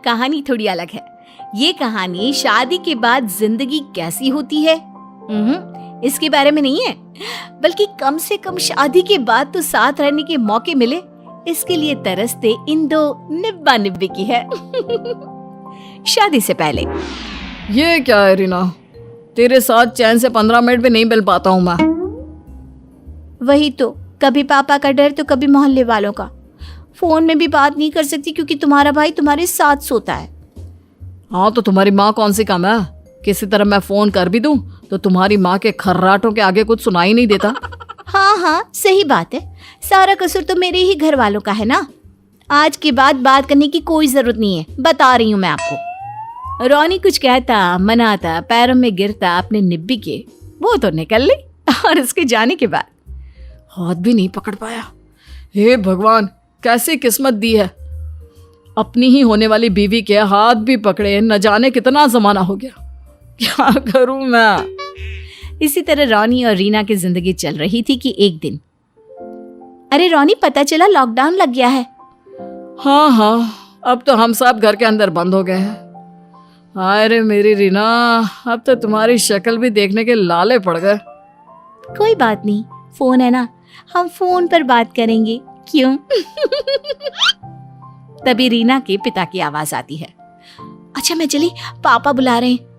कहानी थोड़ी अलग है। ये कहानी शादी के बाद जिंदगी कैसी होती है इसके बारे में नहीं है, बल्कि कम से कम शादी के बाद तो साथ रहने के मौके मिले इसके लिए तरसते इन दो निब्बा निब्बी की है। शादी से पहले। ये क्या है रीना, तेरे साथ चैन से 15 मिनट भी नहीं मिल पाता हूँ मैं। वही तो, कभी पापा का डर तो कभी मोहल्ले वालों का। फोन में भी बात नहीं कर सकती क्योंकि तुम्हारा भाई तुम्हारे साथ सोता है। हाँ तो तुम्हारी माँ कौन सी कम है? किसी तरह मैं फोन कर भी दूं तो तुम्हारी माँ के खर्राटों के आगे कुछ सुनाई नहीं देता। हाँ सही बात है, सारा कसूर तो मेरे ही घर वालों का है ना। आज के बाद बात करने की कोई जरूरत नहीं है, बता रही हूँ मैं आपको। रॉनी कुछ कहता मनाता, पैरों में गिरता अपने निब्बी के, वो तो निकल ली और उसके जाने के बाद हाथ भी नहीं पकड़ पाया। हे भगवान, कैसी किस्मत दी है, अपनी ही होने वाली बीवी के हाथ भी पकड़े। न जाने कितना जमाना हो गया, क्या करूं मैं। इसी तरह रॉनी और रीना की जिंदगी चल रही थी कि एक दिन, अरे रॉनी पता चला लॉकडाउन लग गया है। हाँ, अब तो हम सब घर के अंदर बंद हो गए हैं। अरे मेरी रीना, अब तो तुम्हारी शक्ल भी देखने के लाले पड़ गए। कोई बात नहीं, फोन है ना, हम फोन पर बात करेंगे, क्यों? तभी रीना के पिता की आवाज आती है। अच्छा मैं चली, पापा बुला रहे हैं।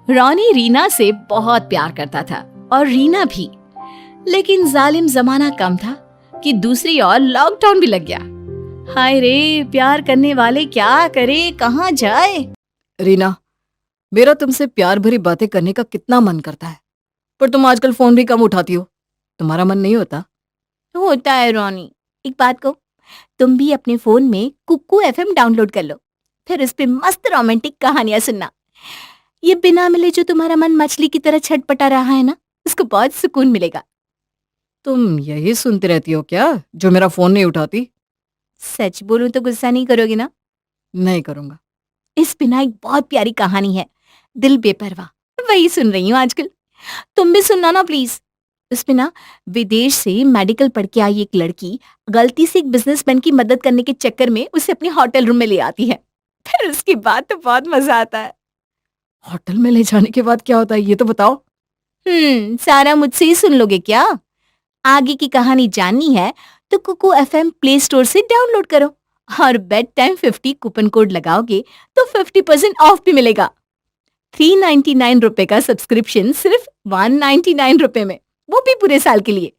रॉनी रीना से बहुत प्यार करता था और रीना भी, लेकिन जालिम जमाना कम था कि दूसरी ओर लॉकडाउन भी लग गया। हाय रे, प्यार करने वाले क्या करे, कहाँ जाए। रीना, मेरा तुमसे प्यार भरी बातें करने का कितना मन करता है, पर तुम आजकल फोन भी कम उठाती हो। तुम्हारा मन नहीं होता? होता है रॉनी। एक बात कहूं, तुम भी अपने फोन में कुकू एफएम डाउनलोड कर लो, फिर उस पे मस्त रोमांटिक कहानियां सुनना। ये बिना मिले जो तुम्हारा मन मछली की तरह छटपटा रहा है ना, उसको बहुत सुकून मिलेगा। तुम यही सुनती रहती हो क्या, जो मेरा फोन नहीं उठाती? सच बोलूं तो गुस्सा नहीं करोगे ना? नहीं करूंगा। इस बिना एक बहुत प्यारी कहानी है, दिल बेपरवाह, वही सुन रही हूँ आजकल। तुम भी सुनना ना प्लीज। उसमें ना विदेश से मेडिकल पढ़ के आई एक लड़की गलती से एक बिजनेसमैन की मदद करने के चक्कर में उसे अपने होटल रूम में ले आती है, फिर उसके बाद तो बहुत मजा आता है। होटल में ले जाने के बाद क्या होता है, ये तो बताओ। सारा मुझसे ही सुन लोगे क्या? आगे की कहानी जाननी है तो कुकू एफएम प्ले स्टोर से डाउनलोड करो और बेड टाइम 50 कूपन कोड लगाओगे तो 50% ऑफ भी मिलेगा। 399 रुपए का सब्सक्रिप्शन सिर्फ 199 रुपए में, वो भी पूरे साल के लिए,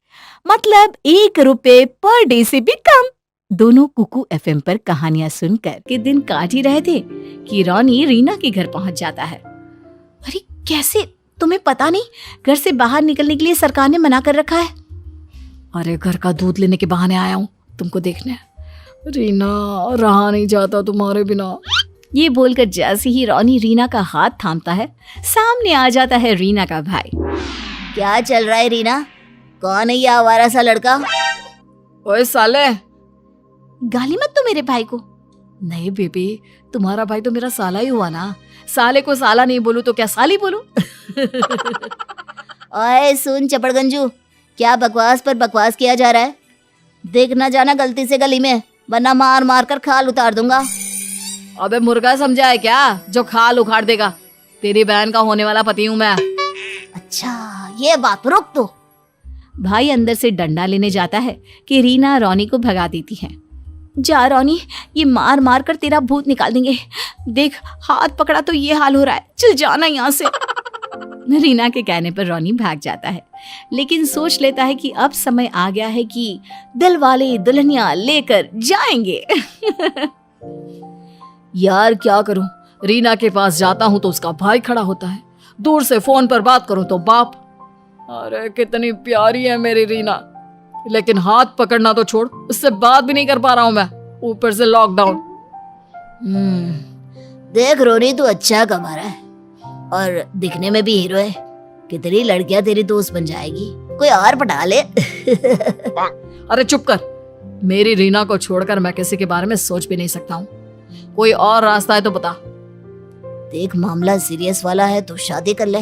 मतलब 1 रुपए पर डे से भी कम। दोनों कुकू एफएम पर कहानियां सुनकर के दिन काट ही रहे थे कि रॉनी रीना के घर पहुंच जाता है। अरे कैसे, तुम्हें पता नहीं घर से बाहर निकलने के लिए सरकार ने मना कर रखा है। अरे घर का दूध लेने के बहाने आया हूँ तुमको देखने। रीना, रहा नहीं जाता तुम्हारे बिना। ये बोलकर जैसे ही रॉनी रीना का हाथ थामता है, सामने आ जाता है रीना का भाई। क्या चल रहा है रीना? कौन है ये आवारा सा लड़का? ओए साले, गाली मत दो मेरे भाई को। नहीं बेबी, तुम्हारा भाई तो मेरा साला ही हुआ ना। साले को साला नहीं बोलूं तो क्या साली बोलूं? ओए सुन चपड़गंजू, क्या बकवास पर बकवास किया जा रहा है? देख ना जाना गलती से गली में, वरना मार मार कर खाल उतार दूंगा। अबे मुर्गा समझा है क्या जो खाल उखाड़ देगा? तेरी बहन का होने वाला पति हूँ मैं। अच्छा ये बात, रुक तो। भाई अंदर से डंडा लेने जाता है कि रीना रॉनी को भगा देती है। जा रॉनी, ये मार मार कर तेरा भूत निकाल देंगे। देख हाथ पकड़ा तो ये हाल हो रहा है, चल जाना यहाँ से। रीना के कहने पर रॉनी भाग जाता है, लेकिन सोच लेता है कि अब समय आ गया है कि दिल वाले दुल्हनिया लेकर जाएंगे। यार क्या करूं, रीना के पास जाता हूं तो उसका भाई खड़ा होता है, दूर से फोन पर बात करूं तो बाप। अरे कितनी प्यारी है मेरी रीना, लेकिन हाथ पकड़ना तो छोड़, उससे बात भी नहीं कर पा रहा हूं मैं, ऊपर से लॉकडाउन। देख रोनी, तू अच्छा कमा रहा है और दिखने में भी हीरो है। कितनी लड़कियां तेरी दोस्त बन जाएगी, कोई और पटा ले। अरे चुप कर, मेरी रीना को छोड़कर मैं किसी के बारे में सोच भी नहीं सकता हूँ। कोई और रास्ता है तो बता। देख मामला सीरियस वाला है तो शादी कर ले।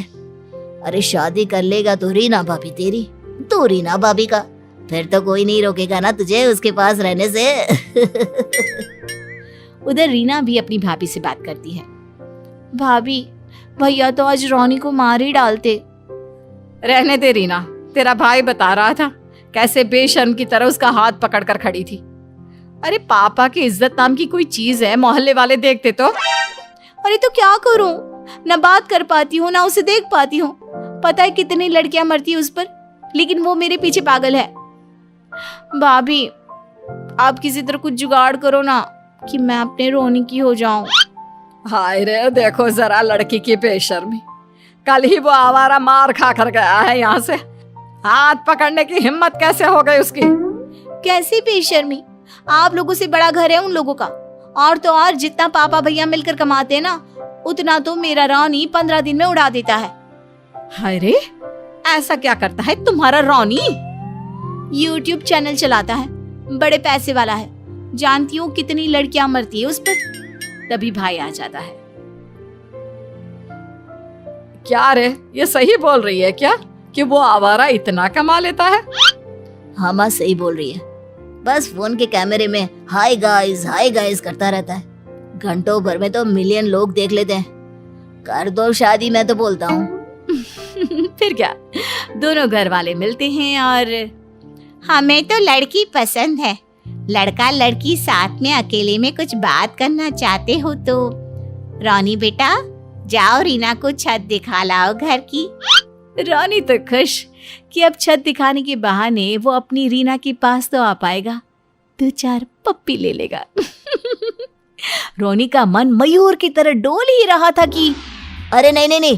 अरे शादी कर लेगा तो रीना भाभी तेरी, तू रीना भाभी का, फिर तो कोई नहीं रोकेगा ना तुझे उसके पास रहने से। उधर रीना भी अपनी भाभी से बात करती है। भाभी, भैया तो आज रोनी को मार ही डालते। रहने दे रीना, तेरा भाई बता रहा था कैसे बेशर्म की तरह उसका हाथ पकड़कर खड़ी थी। अरे पापा की इज्जत नाम की कोई चीज है, मोहल्ले वाले देखते तो। अरे तो क्या करूं, ना बात कर पाती हूँ ना उसे देख पाती हूँ। पता है कितनी लड़कियां मरती है उस पर, लेकिन वो मेरे पीछे पागल है। भाभी, आप किसी तरह कुछ जुगाड़ करो ना कि मैं अपने रोनी की हो जाऊं। हाय रे, देखो जरा लड़की की बेशर्मी। कल ही वो आवारा मार खा कर गया है यहाँ से, हाथ पकड़ने की हिम्मत कैसे हो गई उसकी। कैसी बेशर्मी, आप लोगों से बड़ा घर है उन लोगों का। और तो और जितना पापा भैया मिलकर कमाते हैं ना, उतना तो मेरा रोनी 15 दिन में उड़ा देता है। हाय रे, ऐसा क्या करता है तुम्हारा रोनी? YouTube चैनल चलाता है, बड़े पैसे वाला है। जानती हूँ कितनी लड़कियां मरती है उस पर। तभी भाई आ जाता है। क्या रे, ये सही बोल रही है क्या कि वो आवारा इतना कमा लेता है? हाँ माँ, सही बोल रही है। बस फोन के कैमरे में हाय गाइस करता रहता है। घंटों भर में तो मिलियन लोग देख लेते हैं। कर दो शादी, मैं तो बोलता हूँ। फिर क्या, दोनों घर वाले मिलते हैं और हमें तो लड़की पसंद है। लड़का लड़की साथ में अकेले में कुछ बात करना चाहते हो तो रोनी बेटा जाओ, रीना को छत दिखा लाओ घर की। रोनी तो खुश कि अब छत दिखाने के बहाने वो अपनी रीना के पास तो आ पाएगा, 2-4 पप्पी ले लेगा। रोनी का मन मयूर की तरह डोल ही रहा था कि अरे नहीं,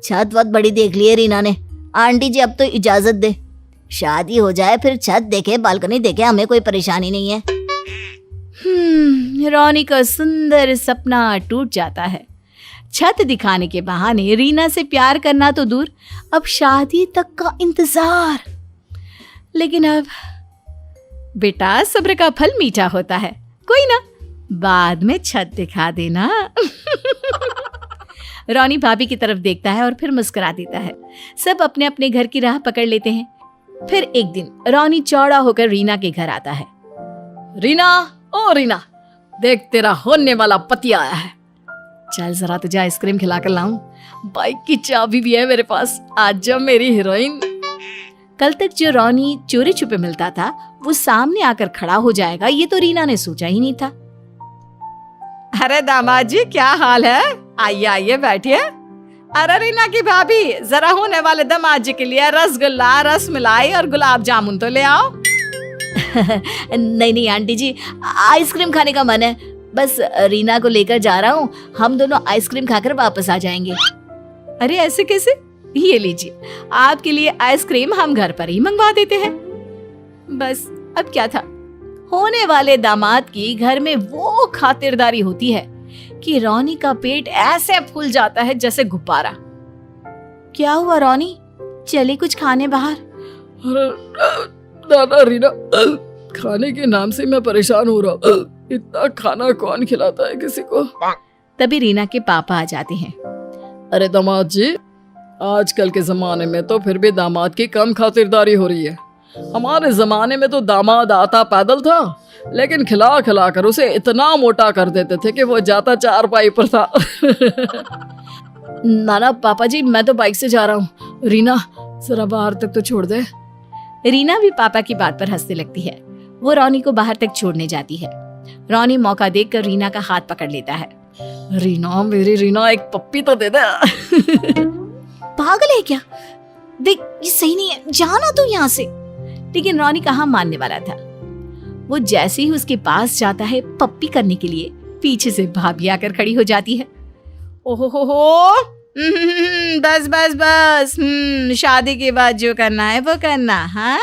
छत वत बड़ी देख ली है रीना ने। आंटी जी अब तो इजाजत दे, शादी हो जाए फिर छत देखे बालकनी देखे, हमें कोई परेशानी नहीं है। रोनी का सुंदर सपना टूट जाता है। छत दिखाने के बहाने रीना से प्यार करना तो दूर, अब शादी तक का इंतजार। लेकिन अब बेटा, सब्र का फल मीठा होता है, कोई ना, बाद में छत दिखा देना। रोनी भाभी की तरफ देखता है और फिर मुस्कुरा देता है। सब अपने अपने घर की राह पकड़ लेते हैं। फिर एक दिन रोनी चौड़ा होकर रीना के घर आता है। रीना, ओ रीना, देख तेरा होने वाला पति आया है। चल जरा तुझे आइसक्रीम खिलाकर लाऊं। बाइक की चाबी भी है मेरे पास, आज जा मेरी हीरोइन। कल तक जो रोनी चोरी छुपे मिलता था वो सामने आकर खड़ा हो जाएगा, ये तो रीना ने सोचा ही नहीं था। अरे दामाद जी, क्या हाल है? आइए आइए बैठिए। अरे रीना की भाभी, जरा होने वाले दामाद जी के लिए रसगुल्ला, रसमलाई और गुलाब जामुन तो ले आओ। नहीं आंटी जी, आइसक्रीम खाने का मन है। बस रीना को लेकर जा रहा हूँ, हम दोनों आइसक्रीम खाकर वापस आ जाएंगे। अरे ऐसे कैसे? ये लीजिए, आपके लिए आइसक्रीम हम घर पर ही मंगवा देते हैं। बस अब क्या था, होने वाले दामाद की घर में वो खातिरदारी होती है कि रोनी का पेट ऐसे फूल जाता है जैसे गुब्बारा। क्या हुआ रोनी, चले कुछ खाने बाहर? दादा रीना, खाने के नाम से मैं परेशान हो रहा हूँ। इतना खाना कौन खिलाता है किसी को? तभी रीना के पापा आ जाते हैं। अरे दामाद जी, आजकल के जमाने में तो फिर भी दामाद की कम खातिरदारी हो रही है। हमारे जमाने में तो दामाद आता पैदल था, लेकिन खिला खिला कर उसे इतना मोटा कर देते थे कि वो जाता 4 पाई पर था। ना पापा जी, मैं तो बाइक से जा रहा हूँ। रीना, जरा बाहर तक तो छोड़ दे। रीना भी पापा की बात पर हंसने लगती है। वो रोनी को बाहर तक छोड़ने जाती है। रोनी मौका देखकर रीना का हाथ पकड़ लेता है। रीना, मेरी रीना, एक पप्पी तो दे दे। पागल है क्या? देख, ये सही नहीं है, जाना तू यहाँ से। लेकिन रोनी कहाँ मानने वाला था। वो जैसे ही उसके पास जाता है पप्पी करने के लिए, पीछे से भाभी आकर खड़ी हो जाती है। ओहो हो, बस बस बस, शादी के बाद जो करना है वो करना। हाँ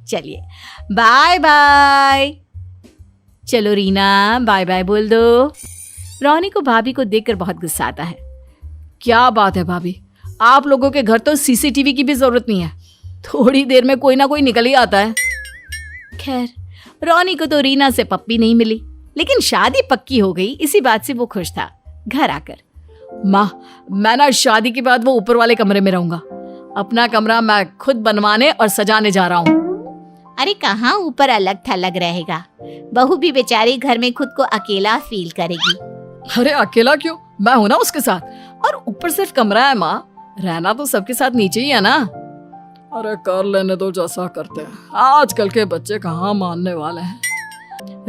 चलिए, बाय बाय। चलो रीना, बाय बाय बोल दो। रोनी को भाभी को देखकर बहुत गुस्सा आता है। क्या बात है भाभी, आप लोगों के घर तो सीसीटीवी की भी जरूरत नहीं है, थोड़ी देर में कोई ना कोई निकल ही आता है। खैर, रोनी को तो रीना से पप्पी नहीं मिली, लेकिन शादी पक्की हो गई, इसी बात से वो खुश था। घर आकर, माँ, मैं ना शादी के बाद वो ऊपर वाले कमरे में रहूंगा। अपना कमरा मैं खुद बनवाने और सजाने जा रहा हूँ। अरे कहाँ ऊपर अलग थलग रहेगा, बहू भी बेचारी घर में खुद को अकेला फील करेगी। अरे अकेला क्यों, मैं हूं ना उसके साथ, और ऊपर सिर्फ कमरा है माँ, रहना तो सबके साथ नीचे ही है ना। अरे कर लेने दो जैसा करते हैं, आजकल के बच्चे कहाँ मानने वाले हैं।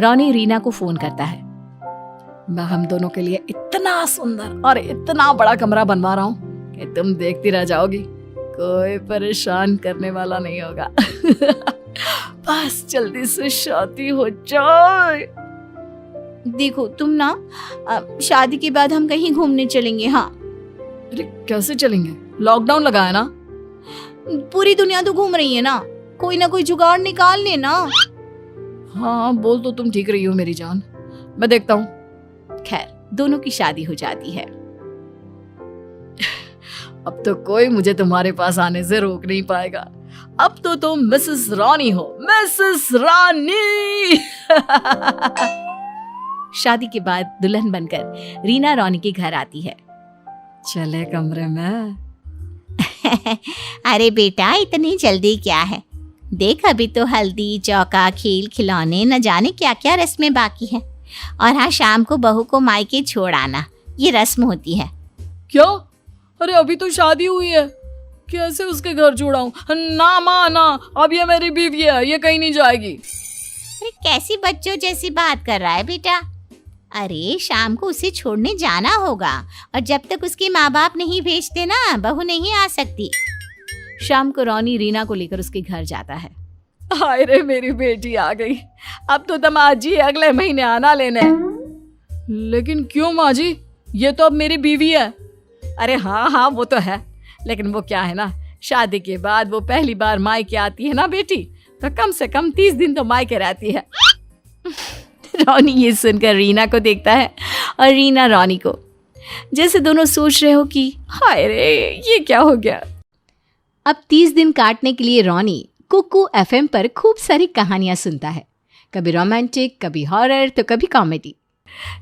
रॉनी रीना को फोन करता है। मैं हम दोनों के लिए इतना सुंदर और इतना बड़ा कमरा बनवा रहा हूँ कि तुम देखती रह जाओगी, कोई परेशान करने वाला नहीं होगा। बस जल्दी से शादी हो जाए। देखो तुम ना, शादी के बाद हम कहीं घूमने चलेंगे। हाँ अरे कैसे चलेंगे, लॉकडाउन लगा है ना। पूरी दुनिया तो घूम रही है ना, कोई ना कोई जुगाड़ निकाल लेना। हाँ बोल तो तुम ठीक रही हो मेरी जान, मैं देखता हूँ। खैर दोनों की शादी हो जाती है। अब तो कोई मुझे तुम्हारे पास आने से रोक नहीं पाएगा, अब तो तुम मिसेस रानी हो, मिसेस रानी। शादी के बाद दुल्हन बनकर रीना रॉनी के घर आती है। चले कमरे में। अरे बेटा इतनी जल्दी क्या है, देख अभी तो हल्दी चौका खेल खिलौने न जाने क्या क्या रस्में बाकी हैं। और हाँ, शाम को बहू को मायके छोड़ आना, ये रस्म होती है। क्या? अरे अभी तो शादी हुई है, कैसे उसके घर छोड़ाऊं? ना माँ ना, अब ये मेरी बीवी है, ये कहीं नहीं जाएगी। अरे कैसी बच्चों जैसी बात कर रहा है बेटा। अरे शाम को उसे छोड़ने जाना होगा, और जब तक उसके माँ बाप नहीं भेजते ना, बहू नहीं आ सकती। शाम को रॉनी रीना को लेकर उसके घर जाता है। हाय रे मेरी बेटी आ गई, अब तो दामाद जी अगले महीने आना लेने। लेकिन क्यों माँ जी, ये तो अब मेरी बीवी है। अरे हाँ हाँ वो तो है, लेकिन वो क्या है ना, शादी के बाद वो पहली बार मायके आती है ना बेटी, तो कम से कम 30 दिन तो मायके रहती है। रॉनी ये सुनकर रीना को देखता है और रीना रॉनी को, जैसे दोनों सोच रहे हो कि हाय रे ये क्या हो गया। अब 30 दिन काटने के लिए रॉनी कुकू एफएम पर खूब सारी कहानियां सुनता है, कभी रोमांटिक, कभी हॉरर, तो कभी कॉमेडी।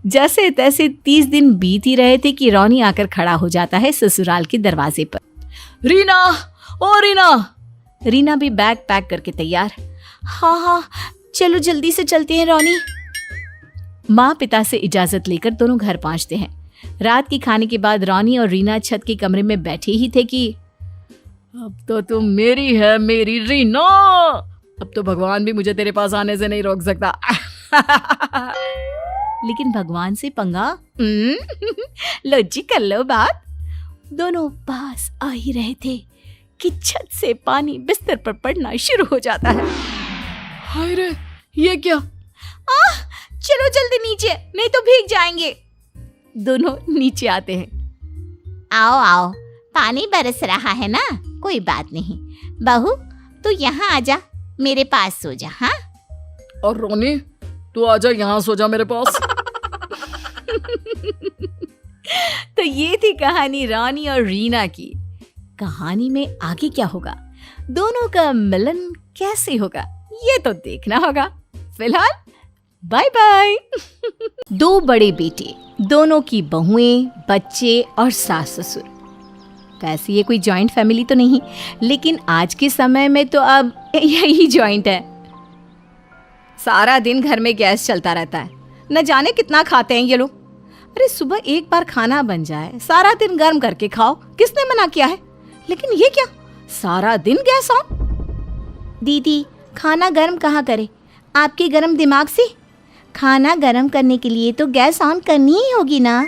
जैसे तैसे 30 दिन बीत ही रहे थे कि रॉनी आकर खड़ा हो जाता है ससुराल के दरवाजे पर। रीना, ओ रीना। रीना भी बैग पैक करके तैयार। हाँ हाँ चलो जल्दी से चलते हैं रॉनी। माँ पिता से इजाजत लेकर दोनों घर पहुंचते हैं। रात के खाने के बाद रॉनी और रीना छत के कमरे में बैठे ही थे कि अब तो तुम मेरी है मेरी रीना, अब तो भगवान भी मुझे तेरे पास आने से नहीं रोक सकता। लेकिन भगवान से पंगा। लो जी कर लो बात। दोनों पास आ ही रहे थे कि छत से पानी बिस्तर पर पड़ना शुरू हो जाता है। हाय रे ये क्या? चलो जल्दी नीचे, नहीं तो भीग जाएंगे। दोनों नीचे आते हैं। आओ आओ, पानी बरस रहा है ना, कोई बात नहीं। बहू तू यहाँ आजा, मेरे पास सो जा। हाँ और रोनी तू आजा यहाँ सो जा मेरे पास। तो ये थी कहानी रॉनी और रीना की। कहानी में आगे क्या होगा, दोनों का मिलन कैसे होगा, ये तो देखना होगा। फिलहाल बाय बाय। 2 बड़े बेटे, दोनों की बहुएं, बच्चे और सास ससुर। वैसे ये कोई जॉइंट फैमिली तो नहीं, लेकिन आज के समय में तो अब यही जॉइंट है। सारा दिन घर में गैस चलता रहता है, न जाने कितना खाते हैं ये लोग। अरे सुबह एक बार खाना बन जाए, सारा दिन गर्म करके खाओ, किसने मना किया है? लेकिन ये क्या, सारा दिन गैस ऑन। दीदी खाना गर्म कहाँ करे, आपके गर्म दिमाग से? खाना गर्म करने के लिए तो गैस ऑन करनी ही होगी ना।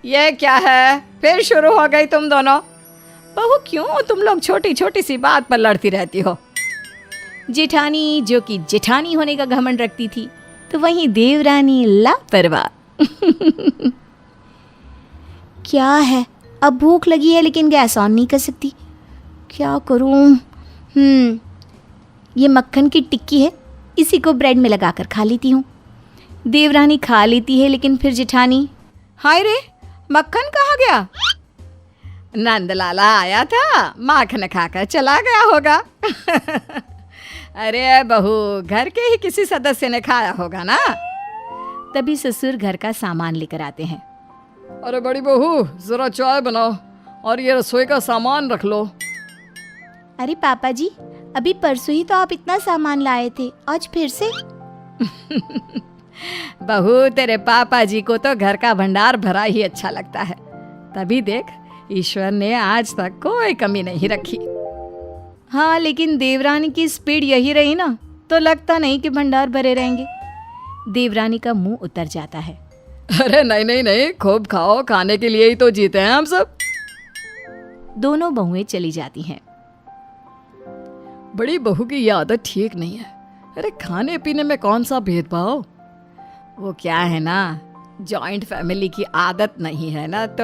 ये क्या है, फिर शुरू हो गई तुम दोनों। बहू क्यों तुम लोग छोटी छोटी सी बात पर लड़ती रहती हो? जेठानी जो कि जेठानी होने का घमंड रखती थी, तो वहीं देवरानी लापरवाह। क्या है, अब भूख लगी है लेकिन गैस ऑन नहीं कर सकती, क्या करूं? ये मक्खन की टिक्की है, इसी को ब्रेड में लगाकर खा लेती हूँ। देवरानी खा लेती है, लेकिन फिर जेठानी, हाय रे मक्खन कहाँ गया? नंदलाला आया था, माखन खाकर चला गया होगा। अरे बहू घर के ही किसी सदस्य ने खाया होगा ना। तभी ससुर घर का सामान लेकर आते हैं। अरे बड़ी बहू जरा चाय बनाओ और ये रसोई का सामान रख लो। अरे पापा जी अभी परसों ही तो आप इतना सामान लाए थे, आज फिर से? बहू, तेरे पापा जी को तो घर का भंडार भरा ही अच्छा लगता है, तभी देख ईश्वर ने आज तक कोई कमी नहीं रखी। हाँ, लेकिन देवरानी की स्पीड यही रही ना, तो लगता नहीं कि भंडार भरे रहेंगे। देवरानी का मुंह उतर जाता है। अरे नहीं नहीं नहीं, खूब खाओ, खाने के लिए ही तो जीते हैं हम सब। दोनों बहुएं चली जाती हैं। बड़ी बहू की ये आदत ठीक नहीं है। अरे खाने पीने में कौन सा भेदभाव। वो क्या है ना, जॉइंट फैमिली की आदत नहीं है ना, तो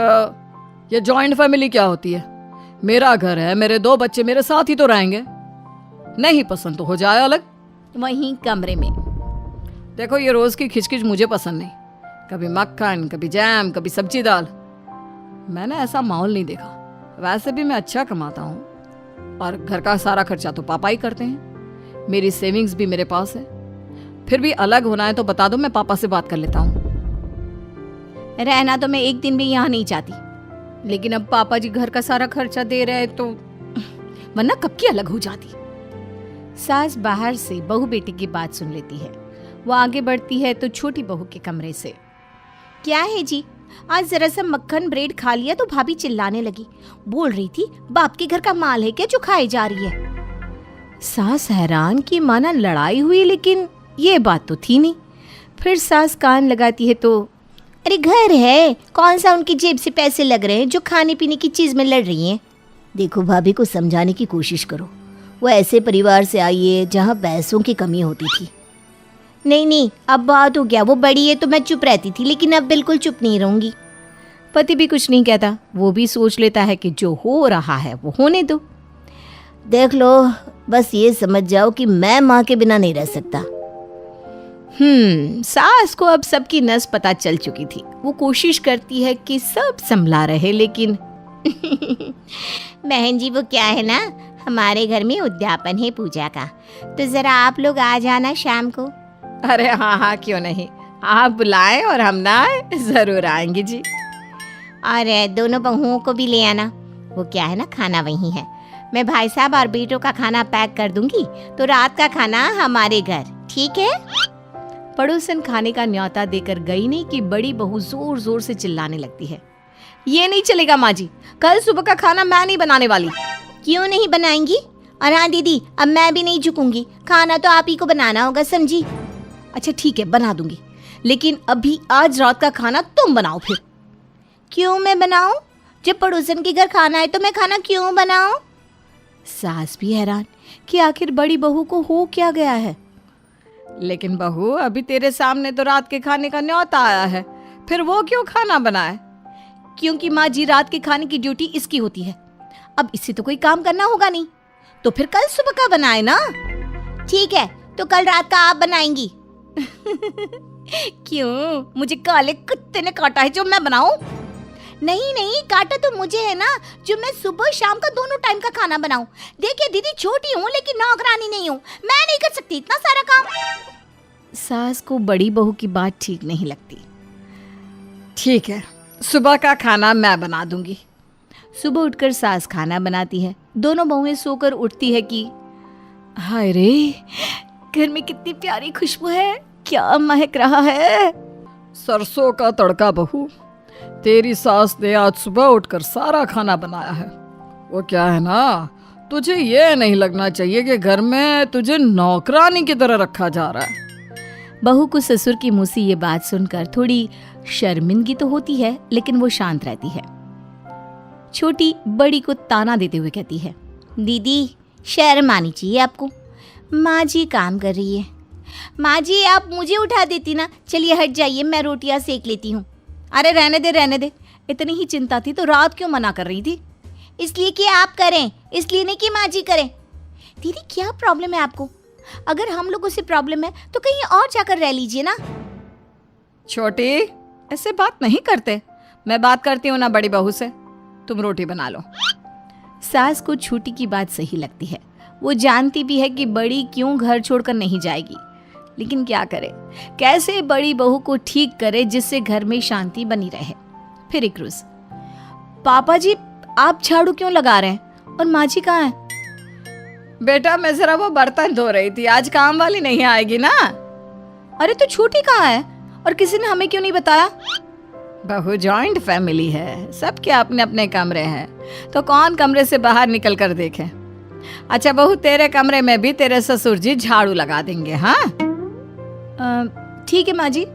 ये जॉइंट फैमिली क्या होती है? मेरा घर है, मेरे 2 बच्चे मेरे साथ ही तो रहेंगे। नहीं पसंद तो हो जाए अलग। वहीं कमरे में देखो, ये रोज की खिचखिच मुझे पसंद नहीं। कभी मक्खन, कभी जैम, कभी सब्जी दाल। मैंने ऐसा माहौल नहीं देखा। वैसे भी मैं अच्छा कमाता हूँ और घर का सारा खर्चा तो पापा ही करते हैं। मेरी सेविंग्स भी मेरे पास है। फिर भी अलग होना है तो बता दो, मैं पापा से बात कर लेता हूँ। रहना तो मैं एक दिन भी यहाँ नहीं चाहती, लेकिन अब पापा जी घर का सारा खर्चा दे रहे हैं तो वरना कब की अलग हो जाती। सास बाहर से बहू बेटी की बात सुन लेती है। वो आगे बढ़ती है तो छोटी बहू के कमरे से, क्या है जी, आज जरा सा मक्खन ब्रेड खा लिया तो भाभी चिल्लाने लगी। बोल रही थी बाप के घर का माल है क्या जो खाई जा रही है। सास हैरान कि माना लड़ाई हुई, लेकिन ये बात तो थी नहीं। फिर सास कान लगाती है तो, अरे घर है, कौन सा उनकी जेब से पैसे लग रहे हैं जो खाने पीने की चीज में लड़ रही हैं। देखो भाभी को समझाने की कोशिश करो। वो ऐसे परिवार से आई है जहाँ पैसों की कमी होती थी। नहीं, अब बात हो गया, वो बड़ी है तो मैं चुप रहती थी, लेकिन अब बिल्कुल चुप नहीं रहूंगी। पति भी कुछ नहीं कहता। वो भी सोच लेता है कि जो हो रहा है वो होने दो। देख लो, बस ये समझ जाओ कि मैं माँ के बिना नहीं रह सकता। सास को अब सबकी नस पता चल चुकी थी। वो कोशिश करती है कि सब संभला रहे, लेकिन बहन जी, वो क्या है ना, हमारे घर में उद्यापन है पूजा का, तो जरा आप लोग आ जाना शाम को। अरे हाँ, क्यों नहीं, आप बुलाएं और हम ना आए, जरूर आएंगे जी। और दोनों बहुओं को भी ले आना। वो क्या है ना, खाना वही है। मैं भाई साहब और बेटों का खाना पैक कर दूंगी, तो रात का खाना हमारे घर, ठीक है? पड़ोसन खाने का न्योता देकर गई नहीं कि बड़ी बहू जोर जोर से चिल्लाने लगती है, ये नहीं चलेगा माँ जी, कल सुबह का खाना मैं नहीं बनाने वाली। क्यों नहीं बनाएंगी? और हाँ दीदी, अब मैं भी नहीं झुकूंगी, खाना तो आप ही को बनाना होगा, समझी? अच्छा ठीक है, बना दूंगी, लेकिन अभी आज रात का खाना तुम बनाओ। फिर क्यों मैं बनाऊं? जब पड़ोसन के घर खाना है तो मैं खाना क्यों बनाऊं? सास भी हैरान कि आखिर बड़ी बहू को हो क्या गया है। लेकिन बहू, अभी तेरे सामने तो रात के खाने का न्योता आया है, फिर वो क्यों खाना बनाए? क्योंकि माँ जी, रात के खाने की ड्यूटी इसकी होती है। अब इससे तो कोई काम करना होगा नहीं, तो फिर कल सुबह का बनाए ना। ठीक है, तो कल रात का आप बनाएंगी। क्यों, मुझे काले कुत्ते ने काटा है जो मैं बनाऊं? नहीं, काटा तो मुझे है ना, जो मैं सुबह शाम का दोनों टाइम का खाना बनाऊं। देखिए दीदी, छोटी हूँ लेकिन नौकरानी नहीं हूँ, मैं नहीं कर सकती इतना सारा काम। सास को बड़ी बहू की बात ठीक नहीं लगती। ठीक है, सुबह का खाना मैं बना दूंगी। सुबह उठकर सास खाना बनाती है। दोनों बहुएं सोकर उठती है कि हाय रे, घर में कितनी प्यारी खुशबू है, क्या महक रहा है। सरसों का तड़का बहू, तेरी सास ने आज सुबह उठकर सारा खाना बनाया है। वो क्या है ना, तुझे ये नहीं लगना चाहिए कि घर में तुझे नौकरानी की तरह रखा जा रहा है। बहू को ससुर की मुंह से ये बात सुनकर थोड़ी शर्मिंदगी तो होती है, लेकिन वो शांत रहती है। छोटी बड़ी को ताना देते हुए कहती है, दीदी शर्म आनी चाहिए आपको, माँ जी काम कर रही है। माँ जी, आप मुझे उठा देती ना। चलिए हट जाइए, मैं रोटियां सेक लेती हूँ। अरे रहने दे, इतनी ही चिंता थी तो रात क्यों मना कर रही थी? इसलिए कि आप करें, इसलिए नहीं कि माँ जी करें। दीदी क्या प्रॉब्लम है आपको? अगर हम लोगों से प्रॉब्लम है तो कहीं और जाकर रह लीजिए ना। छोटी, ऐसे बात नहीं करते। मैं बात करती हूँ ना बड़ी बहू से, तुम रोटी बना लो। सास को छोटी की बात सही लगती है। वो जानती भी है कि बड़ी क्यों घर छोड़कर नहीं जाएगी, लेकिन क्या करे, कैसे बड़ी बहू को ठीक करे जिससे घर में शांति बनी रहे। फिर एक रोज, पापा जी आप झाड़ू क्यों लगा रहे हैं और माँ जी कहाँ हैं? बेटा मैं जरा वो बर्तन धो रही थी, आज काम वाली नहीं आएगी ना। अरे तो छोटी कहाँ है और किसी ने हमें क्यों नहीं बताया? बहू जॉइंट फैमिली है, सबके अपने अपने कमरे हैं, तो कौन कमरे से बाहर निकल कर देखे। अच्छा बहू, तेरे कमरे में भी तेरे ससुर जी झाड़ू लगा देंगे। हाँ ठीक है माँ जी।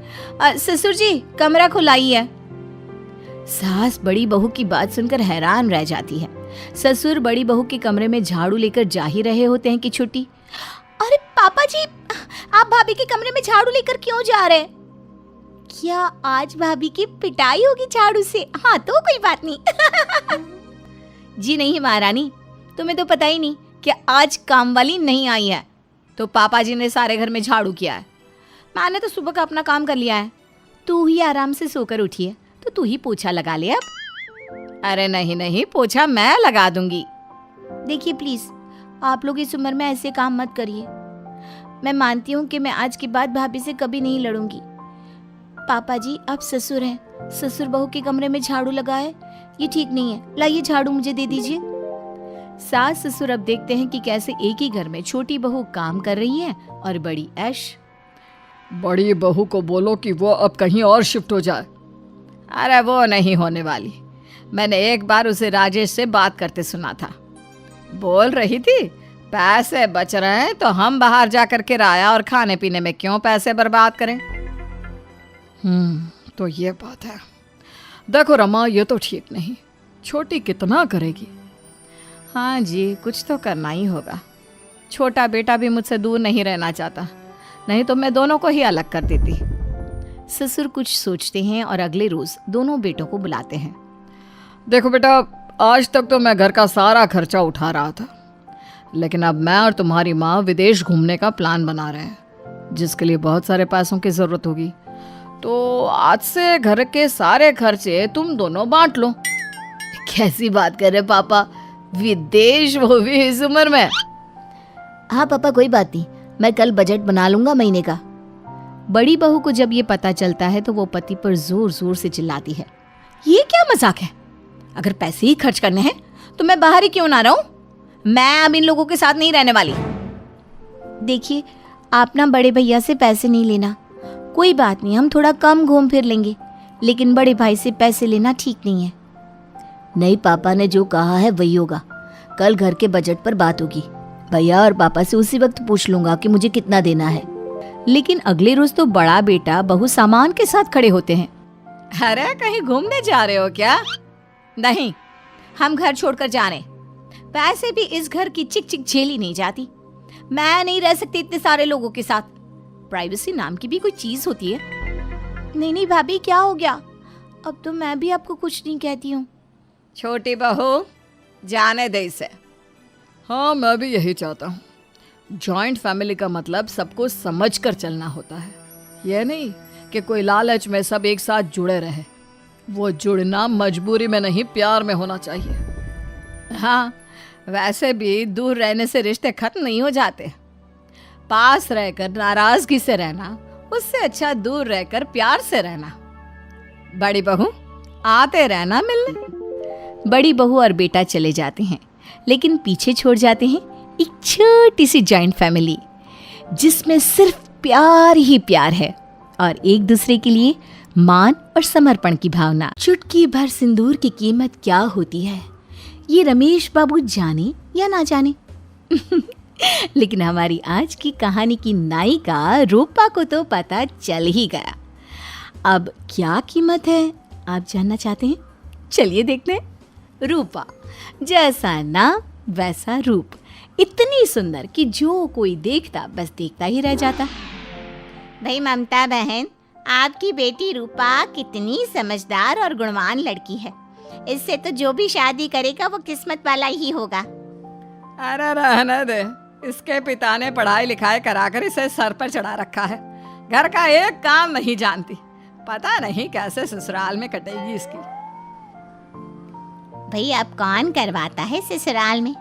ससुर जी कमरा खुलाई है। सास बड़ी बहू की बात सुनकर हैरान रह जाती है। ससुर बड़ी बहू के कमरे में झाड़ू लेकर जा ही रहे होते हैं कि छुट्टी। अरे पापा जी, आप भाभी के कमरे में झाड़ू लेकर क्यों जा रहे हैं? क्या आज भाभी की पिटाई होगी झाड़ू से? हाँ तो कोई बात नहीं। जी नहीं महारानी, तुम्हें तो पता ही नहीं कि आज काम वाली नहीं आई है, तो पापा जी ने सारे घर में झाड़ू किया है। मैंने तो सुबह का अपना काम कर लिया है। तू ही आराम से सोकर उठी है तो तू ही पोछा लगा ले अब। अरे नहीं नहीं, पोछा मैं लगा दूंगी। देखिए प्लीज, आप लोग इस उम्र में ऐसे काम मत करिए। मैं मानती हूँ कि मैं आज के बाद भाभी से कभी नहीं लड़ूंगी। पापा जी आप ससुर हैं, ससुर बहू के कमरे में झाड़ू लगाए, ये ठीक नहीं है। लाइए झाड़ू मुझे दे दीजिए। सास ससुर अब देखते हैं कि कैसे एक ही घर में छोटी बहू काम कर रही है और बड़ी ऐश। बड़ी बहू को बोलो कि वो अब कहीं और शिफ्ट हो जाए। अरे वो नहीं होने वाली, मैंने एक बार उसे राजेश से बात करते सुना था। बोल रही थी पैसे बच रहे हैं तो हम बाहर जाकर किराया और खाने पीने में क्यों पैसे बर्बाद करें। तो ये बात है। देखो रमा, ये तो ठीक नहीं, छोटी कितना करेगी। हाँ जी, कुछ तो करना ही होगा। छोटा बेटा भी मुझसे दूर नहीं रहना चाहता, नहीं तो मैं दोनों को ही अलग कर देती। ससुर कुछ सोचते हैं और अगले रोज दोनों बेटों को बुलाते हैं। देखो बेटा, आज तक तो मैं घर का सारा खर्चा उठा रहा था, लेकिन अब मैं और तुम्हारी माँ विदेश घूमने का प्लान बना रहे हैं, जिसके लिए बहुत सारे पैसों की जरूरत होगी। तो आज से घर के सारे खर्चे तुम दोनों बांट लो। कैसी बात कर रहे पापा, विदेश, वो भी इस उम्र में। हाँ पापा कोई बात नहीं, मैं कल बजट बना लूंगा महीने का। बड़ी बहू को जब ये पता चलता है तो वो पति पर जोर जोर से चिल्लाती है, ये क्या मजाक है? अगर पैसे ही खर्च करने हैं तो मैं बाहर ही क्यों ना रहूं? मैं अब इन लोगों के साथ नहीं रहने वाली। देखिए, आप ना बड़े भैया से पैसे नहीं लेना। कोई बात नहीं, हम थोड़ा कम घूम फिर लेंगे, लेकिन बड़े भाई से पैसे लेना ठीक नहीं है। नहीं, पापा ने जो कहा है वही होगा। कल घर के बजट पर बात होगी। भैया और पापा से उसी वक्त पूछ लूंगा कि मुझे कितना देना है। लेकिन अगले रोज तो बड़ा बेटा बहू सामान के साथ खड़े होते हैं। अरे कहीं घूमने जा रहे हो क्या? नहीं, हम घर छोड़कर जा रहे हैं। वैसे भी इस घर की चिक चिक झेली नहीं जाती। मैं नहीं रह सकती इतने सारे लोगों के साथ। प्राइवेसी नाम की भी कोई चीज होती है। नहीं नहीं भाभी, क्या हो गया? अब तो मैं भी आपको कुछ नहीं कहती हूँ। छोटी बहू, जाने दे इसे। हाँ, मैं भी यही चाहता हूँ। जॉइंट फैमिली का मतलब सबको समझ कर चलना होता है, यह नहीं कि कोई लालच में सब एक साथ जुड़े रहे। वो जुड़ना मजबूरी में नहीं, प्यार में होना चाहिए। हाँ, वैसे भी दूर रहने से रिश्ते खत्म नहीं हो जाते। पास रहकर नाराजगी से रहना उससे अच्छा दूर रहकर प्यार से रहना। बड़ी बहू, आते रहना मिलने। बड़ी बहू और बेटा चले जाते हैं, लेकिन पीछे छोड़ जाते हैं एक छोटी सी जॉइंट फैमिली, जिसमें सिर्फ प्यार ही प्यार है और एक दूसरे के लिए मान और समर्पण की भावना। चुटकी भर सिंदूर की कीमत क्या होती है, ये रमेश बाबू जाने या ना जाने। लेकिन हमारी आज की कहानी की नायिका रूपा को तो पता चल ही गया। अब क्या कीमत है आप जानना चाहते हैं? चलिए देखते हैं। रूपा, जैसा नाम वैसा रूप, इतनी सुंदर कि जो कोई देखता बस देखता ही रह जाता। भाई ममता बहन, आपकी बेटी रूपा कितनी समझदार और गुणवान लड़की है। इससे तो जो भी शादी करेगा वो किस्मत वाला ही होगा। अरे रहने दे, इसके पिता ने पढ़ाई लिखाई कराकर इसे सर पर चढ़ा रखा है। घर का एक काम नहीं जानती, पता नहीं कैसे ससुराल में कटेगी इसकी। भाई अब कौन करवाता है ससुराल में?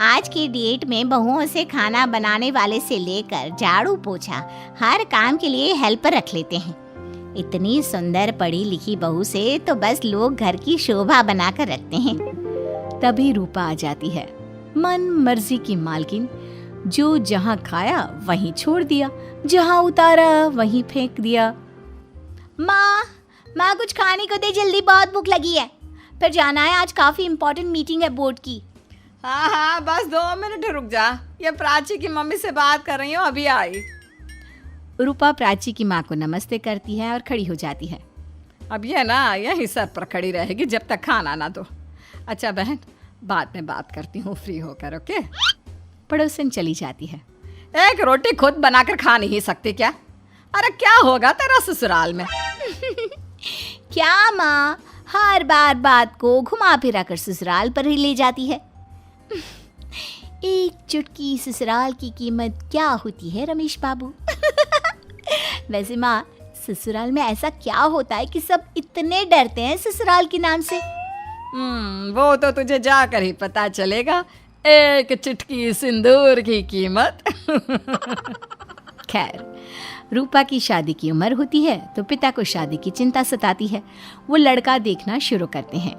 आज की डेट में बहुओं से खाना बनाने वाले से लेकर झाड़ू पोछा हर काम के लिए हेल्पर रख लेते हैं। इतनी सुंदर पढ़ी लिखी बहू से तो बस लोग घर की शोभा बनाकर रखते हैं। तभी रूपा आ जाती है। मन मर्जी की मालकिन, जो जहां खाया वहीं छोड़ दिया, जहां उतारा वहीं फेंक दिया। माँ माँ कुछ खाने को दे जल्दी, बहुत भूख लगी है। फिर जाना है, आज काफी इम्पोर्टेंट मीटिंग है बोर्ड की। हाँ हाँ, बस 2 मिनट रुक जा, ये प्राची की मम्मी से बात कर रही हूँ, अभी आई। रूपा प्राची की माँ को नमस्ते करती है और खड़ी हो जाती है। अब ये ना यही सर पर खड़ी रहेगी जब तक खाना ना दो। अच्छा बहन, बाद में बात करती हूँ फ्री होकर, ओके? पड़ोसन चली जाती है। एक रोटी खुद बनाकर खा नहीं सकती क्या? अरे क्या होगा तेरा ससुराल में? क्या माँ, हर बार बात को घुमा फिरा कर ससुराल पर ही ले जाती है। एक चुटकी ससुराल की कीमत क्या होती है रमेश बाबू? वैसे माँ, ससुराल में ऐसा क्या होता है कि सब इतने डरते हैं ससुराल के नाम से? वो तो तुझे जाकर ही पता चलेगा। एक चुटकी सिंदूर की कीमत। खैर, रूपा की शादी की उम्र होती है तो पिता को शादी की चिंता सताती है। वो लड़का देखना शुरू करते हैं।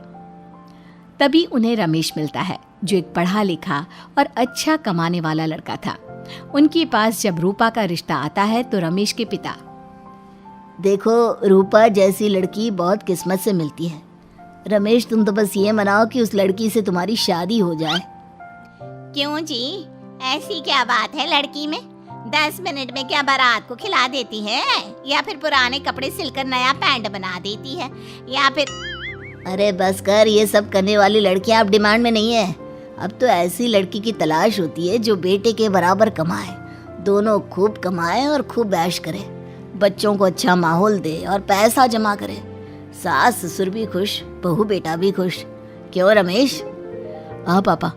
तभी उन्हें रमेश मिलता है, जो एक पढ़ा लिखा और अच्छा कमाने वाला लड़का था। उनके पास जब रूपा का रिश्ता आता है तो रमेश के पिता, देखो, रूपा जैसी लड़की बहुत किस्मत से मिलती है। रमेश, तुम तो बस ये मनाओ कि उस लड़की से तुम्हारी शादी हो जाए। क्यों जी, ऐसी क्या बात है लड़की में? 10 मिनट में क्या बारात को खिला देती है, या फिर पुराने कपड़े सिलकर नया पैंट बना देती है, या फिर... अरे बस कर, ये सब करने वाली लड़कियां अब डिमांड में नहीं है। अब तो ऐसी लड़की की तलाश होती है जो बेटे के बराबर कमाए, दोनों खूब कमाए और खूब ऐश करे, बच्चों को अच्छा माहौल दे और पैसा जमा करे, सास ससुर भी खुश, बहू बेटा भी खुश। क्यों रमेश? हाँ पापा,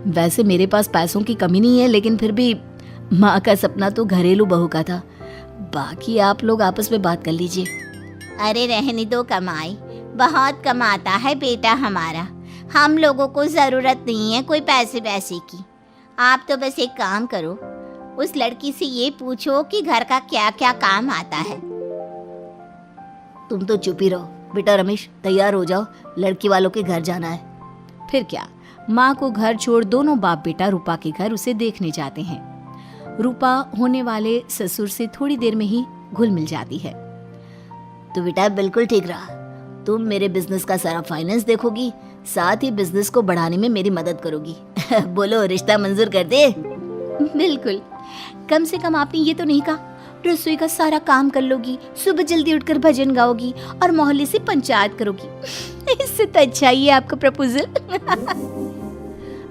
वैसे मेरे पास पैसों की कमी नहीं है, लेकिन फिर भी माँ का सपना तो घरेलू बहू का था। बाकी आप लोग आपस में बात कर लीजिए। अरे रहने दो कमाई, बहुत कमाता है बेटा हमारा, हम लोगों को ज़रूरत नहीं है कोई पैसे वैसे की। आप तो बस एक काम करो, उस लड़की से ये पूछो कि घर का क्या क्या काम आता है। तुम तो चुप ही रहो। बेटा रमेश, तैयार हो जाओ, लड़की वालों के घर जाना है। फिर क्या, माँ को घर छोड़ दोनों बाप बेटा रूपा के घर उसे देखने जाते हैं। रूपा होने वाले ससुर से थोड़ी देर में ही घुल मिल जाती है। तो बेटा बिल्कुल ठीक रहा, तुम मेरे बिजनेस का सारा फाइनेंस देखोगी, साथ ही बिजनेस को बढ़ाने में मेरी मदद करोगी। बोलो, रिश्ता मंजूर कर दे? बिल्कुल, कम से कम आपने ये तो नहीं कहा रसोई का सारा काम कर लोगी, सुबह जल्दी उठकर भजन गाओगी और मोहल्ले से पंचायत करोगी। इससे तो अच्छा ही है आपका प्रपोजल।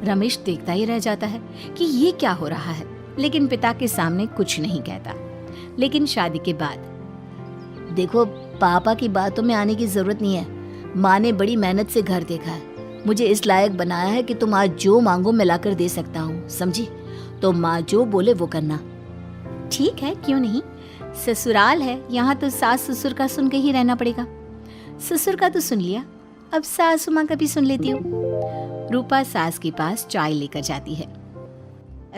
रमेश देखता ही रह जाता है कि ये क्या हो रहा है, लेकिन पिता के सामने कुछ नहीं कहता। लेकिन शादी के बाद, देखो, पापा की बातों में आने की जरूरत नहीं है। माँ ने बड़ी मेहनत से घर देखा है, मुझे इस लायक बनाया है कि तुम आज जो मांगो मैं लाकर दे सकता हूँ, समझी? तो माँ जो बोले वो करना। ठीक है, क्यों नहीं, ससुराल है, यहाँ तो सास ससुर का सुन के ही रहना पड़ेगा। ससुर का तो सुन लिया, अब सासू माँ का भी सुन लेती हूँ। रूपा सास के पास चाय लेकर जाती है।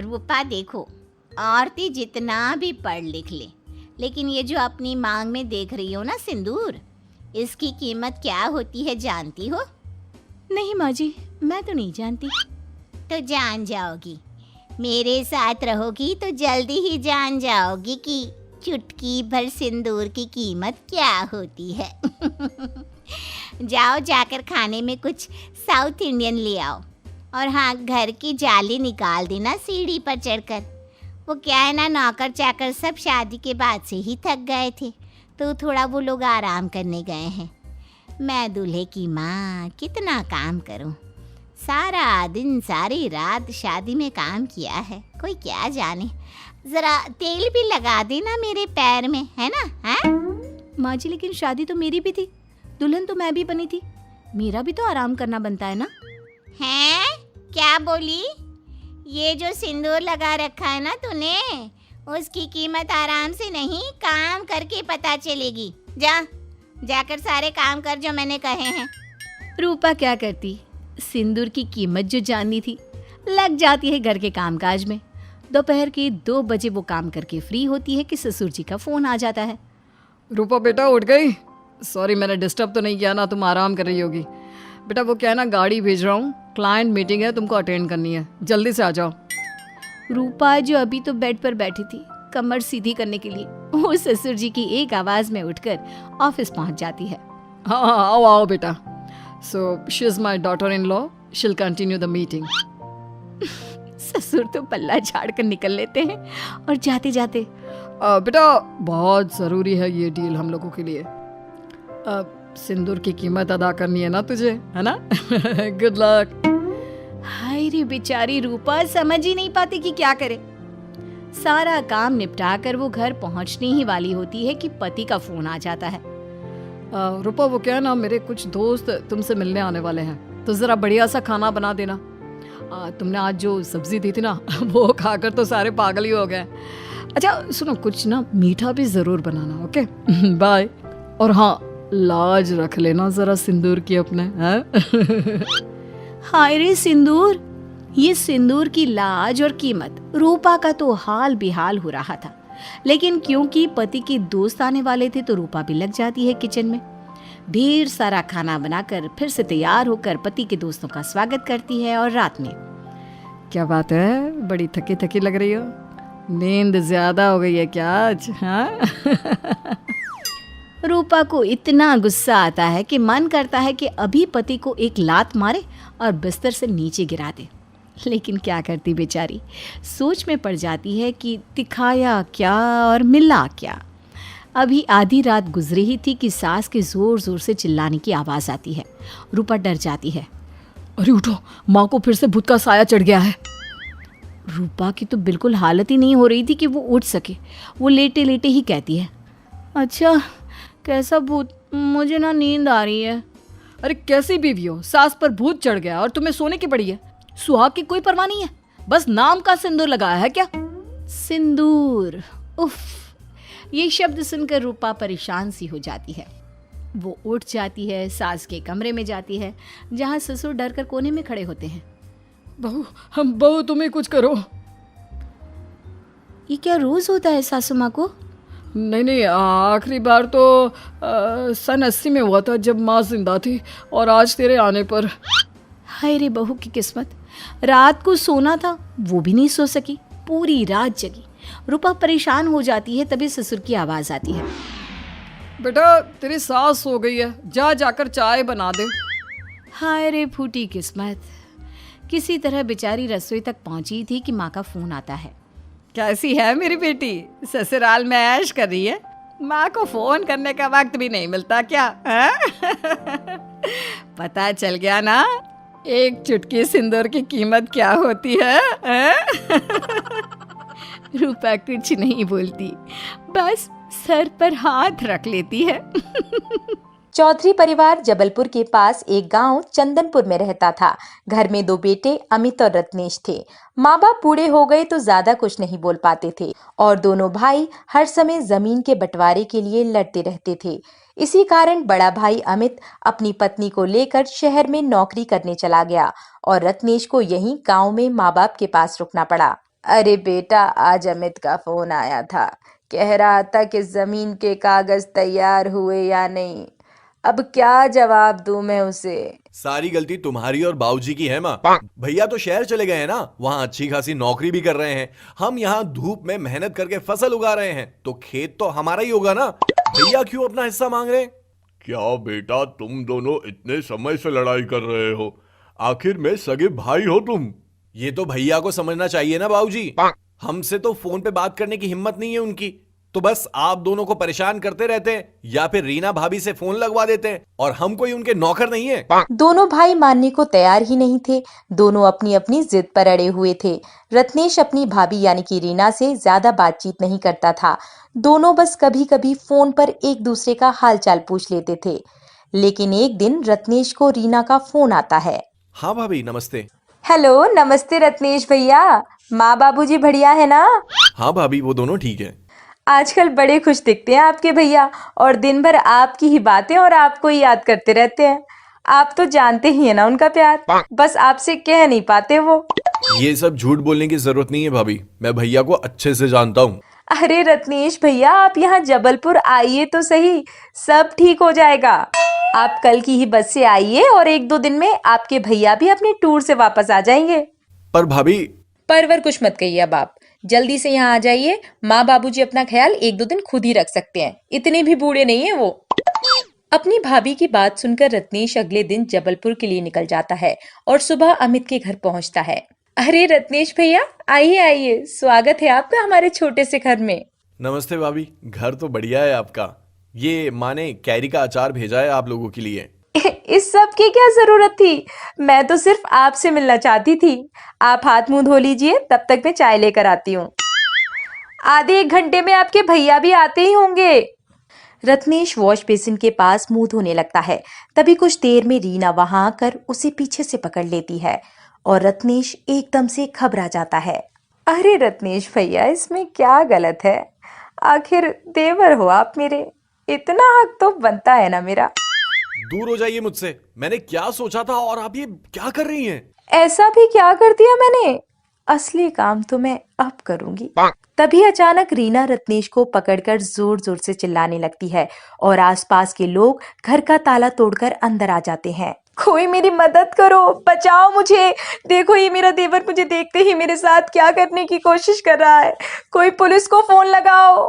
रूपा देखो, औरतें जितना भी पढ़ लिख ले, लेकिन ये जो अपनी मांग में देख रही हो ना सिंदूर, इसकी कीमत क्या होती है जानती हो? नहीं माँ जी, मैं तो नहीं जानती। तो जान जाओगी, मेरे साथ रहोगी तो जल्दी ही जान जाओगी कि चुटकी भर सिंदूर की कीमत क्या होती है। जाओ, जाकर खाने में कुछ साउथ इंडियन ले आओ, और हाँ, घर की जाली निकाल देना सीढ़ी पर चढ़कर। वो क्या है ना, नौकर चाकर सब शादी के बाद से ही थक गए थे, तो थोड़ा वो लोग आराम करने गए हैं। मैं दूल्हे की माँ कितना काम करूँ, सारा दिन सारी रात शादी में काम किया है, कोई क्या जाने। जरा तेल भी लगा देना मेरे पैर में, है ना? है माँ जी, लेकिन शादी तो मेरी भी थी, दुल्हन तो मैं भी बनी थी, मेरा भी तो आराम करना बनता है ना। हैं? क्या बोली? ये जो सिंदूर लगा रखा है ना तूने, उसकी कीमत आराम से नहीं, काम करके पता चलेगी। जाकर सारे काम कर जो मैंने कहे हैं। रूपा क्या करती, सिंदूर की कीमत जो जाननी थी, लग जाती है घर के कामकाज में। दोपहर के 2 बजे वो काम करके फ्री होती है कि ससुर जी का फोन आ जाता है। रूपा बेटा, उठ गई? सॉरी, मैंने डिस्टर्ब तो नहीं किया ना, तुम आराम कर रही होगी। बेटा वो क्या है ना, गाड़ी भेज रहा हूँ, क्लाइंट मीटिंग है, तुमको अटेंड करनी है, जल्दी से आ जाओ। रूपा जो अभी तो बेड पर बैठी थी कमर सीधी करने के लिए, वो ससुर जी की एक आवाज में उठकर ऑफिस पहुंच जाती है। हाँ हाँ, आओ आओ बेटा। So she is my daughter in law, शील कंटिन्यू द मीटिंग। ससुर तो पल्ला झाड़ कर निकल लेते हैं और जाते जाते बेटा बहुत ज़रूरी है ये डील हम लोगों के लिए। सिंदूर की कीमत अदा करनी है ना तुझे, है ना? Good luck. हाय रे बेचारी रूपा समझ ही नहीं पाती कि क्या करे। सारा काम निपटा कर वो घर पहुंचने ही वाली होती है कि पति का फोन आ जाता है। रूपा वो क्या है ना, मेरे कुछ दोस्त तुमसे मिलने आने वाले हैं, तो ज़रा बढ़िया सा खाना बना देना। तुमने आज जो सब्जी दी थी ना वो खाकर तो सारे पागल ही हो गए। अच्छा सुनो, कुछ ना मीठा भी ज़रूर बनाना, ओके? बाय। और हाँ, लाज रख लेना ज़रा सिंदूर की अपने, हैं? हाय रे सिंदूर, ये सिंदूर की लाज और कीमत रूपा का तो हाल बेहाल हो रहा था। लेकिन क्योंकि पति के दोस्त आने वाले थे तो रूपा भी लग जाती है किचन में। ढेर सारा खाना बनाकर फिर से तैयार होकर पति के दोस्तों का स्वागत करती है। और रात में क्या बात है, बड़ी थकी थकी लग रही हो, नींद ज्यादा हो गई है क्या आज? हाँ? रूपा को इतना गुस्सा आता है कि मन करता है कि अभी पति को एक लात मारे और बिस्तर से नीचे गिरा दे। लेकिन क्या करती बेचारी, सोच में पड़ जाती है कि दिखाया क्या और मिला क्या। अभी आधी रात गुजरी ही थी कि सास के जोर जोर से चिल्लाने की आवाज़ आती है। रूपा डर जाती है। अरे उठो, माँ को फिर से भूत का साया चढ़ गया है। रूपा की तो बिल्कुल हालत ही नहीं हो रही थी कि वो उठ सके। वो लेटे लेटे ही कहती है, अच्छा कैसा भूत, मुझे ना नींद आ रही है। अरे कैसी बीवी हो, सास पर भूत चढ़ गया और तुम्हें सोने की पड़ी है। सुहाग की कोई परवाह नहीं है, बस नाम का सिंदूर लगाया है क्या? सिंदूर, उफ, ये शब्द सुनकर रूपा परेशान सी हो जाती है। वो उठ जाती है, सास के कमरे में जाती है जहाँ ससुर डर कर कोने में खड़े होते हैं। बहू तुम ही कुछ करो। ये क्या रोज होता है सासू माँ को? नहीं, आखिरी बार तो सन 80 में हुआ था जब माँ जिंदा थी, और आज तेरे आने पर। हाय रे बहू की किस्मत, रात को सोना था वो भी नहीं सो सकी, पूरी रात जगी। रूपा परेशान हो जाती है, तभी ससुर की आवाज़ आती है, बेटा तेरी सास सो गई है, जा जाकर चाय बना दे। हाय रे फूटी किस्मत, किसी तरह बेचारी रसोई तक पहुंची थी कि माँ का फोन आता है। कैसी है मेरी बेटी, ससुराल में ऐश कर रही है? माँ को फोन करने का वक्त भी नहीं मिलता क्या? पता चल गया ना एक चुटकी सिंदूर की कीमत क्या होती है? रूपा कुछ नहीं बोलती, बस सर पर हाथ रख लेती है। चौधरी परिवार जबलपुर के पास एक गांव चंदनपुर में रहता था। घर में 2 बेटे अमित और रत्नेश थे। माँ बाप बूढ़े हो गए तो ज्यादा कुछ नहीं बोल पाते थे और दोनों भाई हर समय जमीन के बंटवारे के लिए लड़ते रहते थे। इसी कारण बड़ा भाई अमित अपनी पत्नी को लेकर शहर में नौकरी करने चला गया और रत्नेश को यहीं गाँव में माँ बाप के पास रुकना पड़ा। अरे बेटा, आज अमित का फोन आया था, कह रहा था कि जमीन के कागज तैयार हुए या नहीं। अब क्या जवाब दूं मैं उसे? सारी गलती तुम्हारी और बाबूजी की है माँ। भैया तो शहर चले गए हैं ना, वहाँ अच्छी खासी नौकरी भी कर रहे हैं। हम यहाँ धूप में मेहनत करके फसल उगा रहे हैं, तो खेत तो हमारा ही होगा ना। भैया क्यों अपना हिस्सा मांग रहे हैं? क्या बेटा, तुम दोनों इतने समय से लड़ाई कर रहे हो, आखिर में सगे भाई हो तुम। ये तो भैया को समझना चाहिए ना बाबूजी। हमसे तो फोन पे बात करने की हिम्मत नहीं है उनकी, तो बस आप दोनों को परेशान करते रहते हैं या फिर रीना भाभी से फोन लगवा देते हैं, और हम कोई उनके नौकर नहीं है। दोनों भाई मानने को तैयार ही नहीं थे। दोनों अपनी अपनी जिद पर अड़े हुए थे। रत्नेश अपनी भाभी यानी कि रीना से ज्यादा बातचीत नहीं करता था। दोनों बस कभी कभी फोन पर एक दूसरे का हालचाल पूछ लेते थे। लेकिन एक दिन रत्नेश को रीना का फोन आता है। हाँ भाभी, नमस्ते। हेलो, नमस्ते रत्नेश भैया, माँ बाबूजी बढ़िया है ना? हाँ भाभी, वो दोनों ठीक है। आजकल बड़े खुश दिखते हैं आपके भैया, और दिन भर आपकी ही बातें और आपको ही याद करते रहते हैं। आप तो जानते ही है ना उनका प्यार, बस आपसे कह नहीं पाते वो। ये सब झूठ बोलने की जरूरत नहीं है भाभी, मैं भैया को अच्छे से जानता हूँ। अरे रत्नेश भैया, आप यहाँ जबलपुर आइए तो सही, सब ठीक हो जाएगा। आप कल की ही बस से आइए और 1-2 दिन में आपके भैया भी अपने टूर से वापस आ जाएंगे। पर भाभी, परवर कुछ मत कहिए अब आप, जल्दी से यहाँ आ जाइए। माँ बाबूजी अपना ख्याल 1-2 दिन खुद ही रख सकते हैं, इतने भी बूढ़े नहीं है वो। अपनी भाभी की बात सुनकर रत्नेश अगले दिन जबलपुर के लिए निकल जाता है और सुबह अमित के घर पहुंचता है। अरे रत्नेश भैया, आइए आइए, स्वागत है आपका हमारे छोटे से घर में। नमस्ते भाभी, घर तो बढ़िया है आपका। ये माँ ने कैरी का अचार भेजा है आप लोगों के लिए। इस सब की क्या जरूरत थी? मैं तो सिर्फ आपसे मिलना चाहती थी। आप हाथ मुंह धो लीजिए, तब तक मैं चाय लेकर आती हूँ। आधे 1 घंटे में आपके भैया भी आते ही होंगे। रत्नेश वॉश बेसिन के पास मुंह धोने लगता है। तभी कुछ देर में रीना वहां आकर उसे पीछे से पकड़ लेती है और रत्नेश एकदम से घबरा जाता है। अरे रत्नेश भैया, इसमें क्या गलत है? आखिर देवर हो आप मेरे, इतना हक तो बनता है ना मेरा। दूर हो जाइए मुझसे, मैंने क्या सोचा था और आप ये क्या कर रही हैं? ऐसा भी क्या कर दिया मैंने? असली काम तो मैं अब करूंगी। तभी अचानक रीना रत्नेश को पकड़कर जोर जोर से चिल्लाने लगती है और आसपास के लोग घर का ताला तोड़कर अंदर आ जाते हैं। कोई मेरी मदद करो, बचाओ मुझे। देखो, ये मेरा देवर मुझे देखते ही मेरे साथ क्या करने की कोशिश कर रहा है। कोई पुलिस को फोन लगाओ।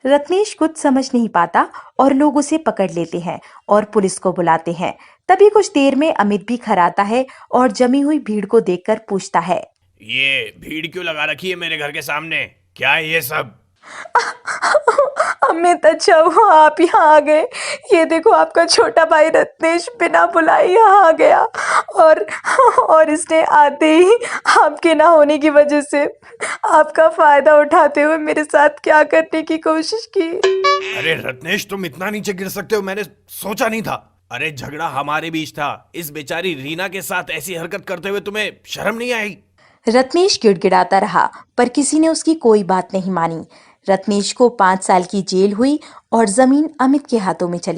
रत्नेश कुछ समझ नहीं पाता और लोग उसे पकड़ लेते हैं और पुलिस को बुलाते हैं। तभी कुछ देर में अमित भी घर आता है और जमी हुई भीड़ को देखकर पूछता है, ये भीड़ क्यों लगा रखी है मेरे घर के सामने? क्या है ये सब? अमित, अच्छा हुआ आप यहाँ आ गए। ये देखो, आपका छोटा भाई रत्नेश बिना बुलाए यहाँ आ गया और इसने आते ही आपके ना होने की वजह से आपका फायदा उठाते हुए मेरे साथ क्या करने की कोशिश की। अरे रत्नेश, तुम इतना नीचे गिर सकते हो मैंने सोचा नहीं था। अरे झगड़ा हमारे बीच था, इस बेचारी रीना के साथ ऐसी हरकत करते हुए तुम्हें शर्म नहीं आई? रत्नेश गिड़गिड़ाता रहा पर किसी ने उसकी कोई बात नहीं मानी। रत्नेश को 5 साल की जेल हुई और जमीन अमित के हाथों में चली।